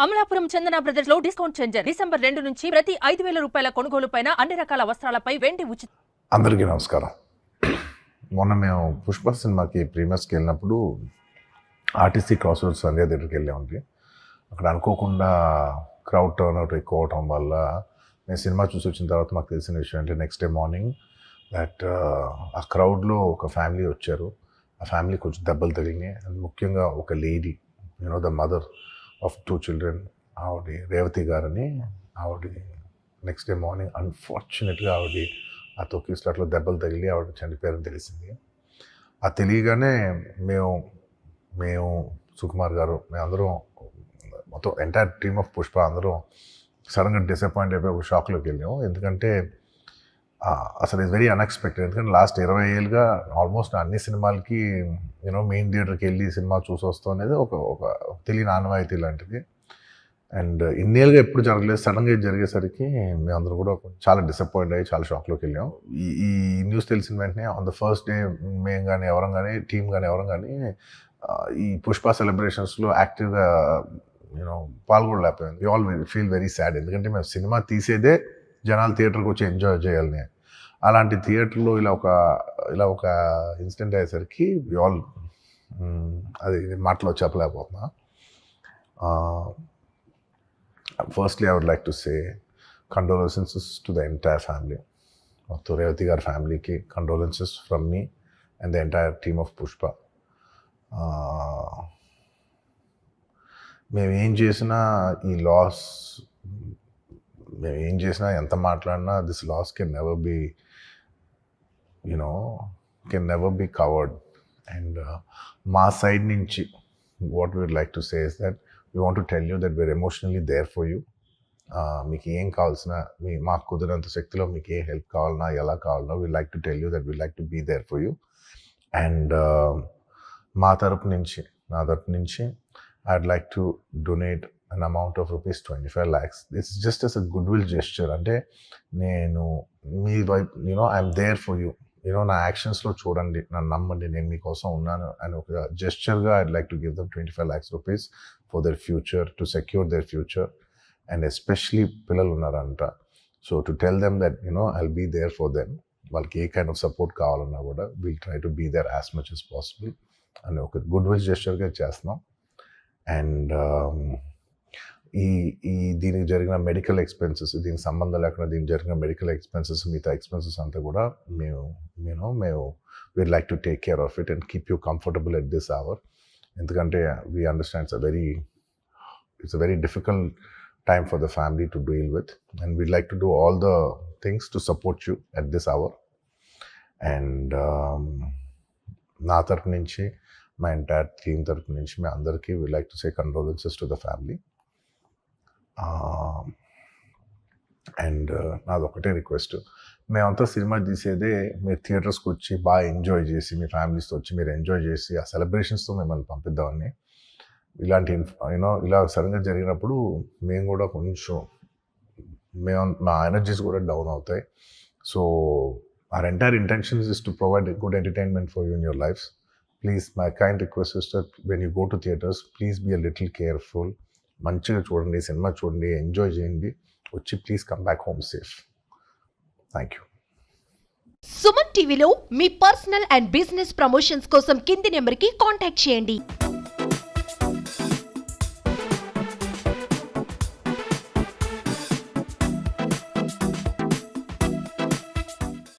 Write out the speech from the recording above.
అమలాపురం చందన brothers లో discount changer December 2 నుంచి ప్రతి 5,000 రూపాయల కొనుగోలు పైన అన్ని రకాల వస్త్రాలపై వెండి ఉచితం. అందరికీ నమస్కారం. మొన్న మేము పుష్ప సినిమాకి ప్రీమియర్స్కి వెళ్ళినప్పుడు ఆర్టీసీ క్రాస్ రోడ్స్ సంధ్యా థియేటర్కి వెళ్ళామండి. అక్కడ అనుకోకుండా క్రౌడ్ టర్న్ అవుట్ ఎక్కువ అవటం వల్ల నేను సినిమా చూసి వచ్చిన తర్వాత మాకు తెలిసిన విషయం అంటే నెక్స్ట్ డే మార్నింగ్ దట్ ఆ క్రౌడ్లో ఒక ఫ్యామిలీ వచ్చారు. ఆ ఫ్యామిలీ కొంచెం దెబ్బలు తగిలినాయి. అది ముఖ్యంగా ఒక lady, the mother of 2 children, ఆవిడ రేవతి గారని, ఆవిడ నెక్స్ట్ డే మార్నింగ్ అన్ఫార్చునేట్గా ఆవిడ ఆ తొక్కిస్లాట్లో దెబ్బలు తగిలి ఆవిడ చనిపోయారని తెలిసింది. ఆ తెలియగానే మేము సుకుమార్ గారు మేమందరం మొత్తం ఎంటైర్ టీమ్ ఆఫ్ పుష్ప అందరం సడన్గా డిసప్పాయింట్ అయిపోయి ఒక షాక్లోకి వెళ్ళాము. ఎందుకంటే అసలు ఇట్స్ వెరీ అన్ఎక్స్పెక్టెడ్. ఎందుకంటే లాస్ట్ 20 ఏళ్ళుగా ఆల్మోస్ట్ అన్ని సినిమాలకి మెయిన్ థియేటర్కి వెళ్ళి సినిమా చూసి వస్తాం అనేది ఒక తెలియని ఆనవాయితీ లాంటిది. అండ్ ఇన్నేళ్ళుగా ఎప్పుడు జరగలేదు. సడన్గా ఇది జరిగేసరికి మేమందరం కూడా చాలా డిసప్పాయింట్ అయ్యి చాలా షాక్లోకి వెళ్ళాం. ఈ న్యూస్ తెలిసిన వెంటనే ఆన్ ద ఫస్ట్ డే మేము కానీ ఎవరం కానీ టీం కానీ ఎవరం కానీ ఈ పుష్ప సెలబ్రేషన్స్లో యాక్టివ్గా పాల్గొనలేకపోయింది. We all feel very sad. ఎందుకంటే మేము సినిమా తీసేదే జనాలు థియేటర్కి వచ్చి ఎంజాయ్ చేయాలని. అలాంటి థియేటర్లో ఇలా ఒక ఇన్సిడెంట్ అయ్యేసరికి వి ఆల్ అది మాటలో చెప్పలేకపోతున్నా. Firstly I would like to say condolences to the entire family. మొత్తం రేవతి గారి ఫ్యామిలీకి condolences from me and the entire team of Pushpa. మేము ఏం చేసినా ఎంత మాట్లాడినా this loss can never be covered. And మా సైడ్ నుంచి what we would like to say is that we want to tell you that we're emotionally there for you. మీకు ఏం కావాల్సిన మాకు కుదిరినంత శక్తిలో మీకు ఏ హెల్ప్ కావాలన్నా ఎలా కావాలన్నా we like to tell you that we like to be there for you. And నా తరపు నుంచి I'd like to donate an amount of rupees 25 lakhs. This is just as a goodwill gesture. అంటే నేను మీ వైపు I'm there for you. నా యాక్షన్స్లో చూడండి, నన్ను నమ్మండి, నేను మీకోసం ఉన్నాను అని ఒక జెస్చర్గా I'd like to give them 25 lakhs rupees for their future, to secure their future. And especially పిల్లలు ఉన్నారంట. So to tell them that I'll be there for them. వాళ్ళకి ఏ కైండ్ ఆఫ్ సపోర్ట్ కావాలన్నా కూడా we'll try to be there as much as possible అని ఒక goodwill జెస్చర్గా చేస్తున్నాం. And దీనికి జరిగిన మెడికల్ ఎక్స్పెన్సెస్, దీనికి సంబంధం లేకుండా దీనికి జరిగిన మెడికల్ ఎక్స్పెన్సెస్, మిగతా ఎక్స్పెన్సెస్ అంతా కూడా మేము we'd like to take care of it and keep you comfortable at this hour. ఎందుకంటే we understand it's a very difficult time for the family to deal with, and we'd like to do all the things to support you at this hour. And నా తరపు నుంచి, మా entire team తరపు నుంచి మీ అందరికీ we like to say condolences to the family. And నాది ఒకటే request, మేమంతా సినిమా తీసేదే మీరు థియేటర్స్కి వచ్చి బాగా ఎంజాయ్ చేసి, మీ ఫ్యామిలీస్తో వచ్చి మీరు ఎంజాయ్ చేసి ఆ సెలబ్రేషన్స్తో మిమ్మల్ని పంపిద్దామని. ఇలాంటి ఇలా సడన్గా జరిగినప్పుడు మేము కూడా మా ఎనర్జీస్ కూడా డౌన్ అవుతాయి. So our entire intentions is to provide a good entertainment for you in your lives. Please, my kind request is that when you go to theaters, please be a little careful. మంచిగా చూడండి, cinema చూడండి, enjoy చేయండి, వచ్చి please come back home safe. Thank you. Suman టీవీలో మీ personal and business promotions కోసం కింది నెంబర్కి contact చేయండి.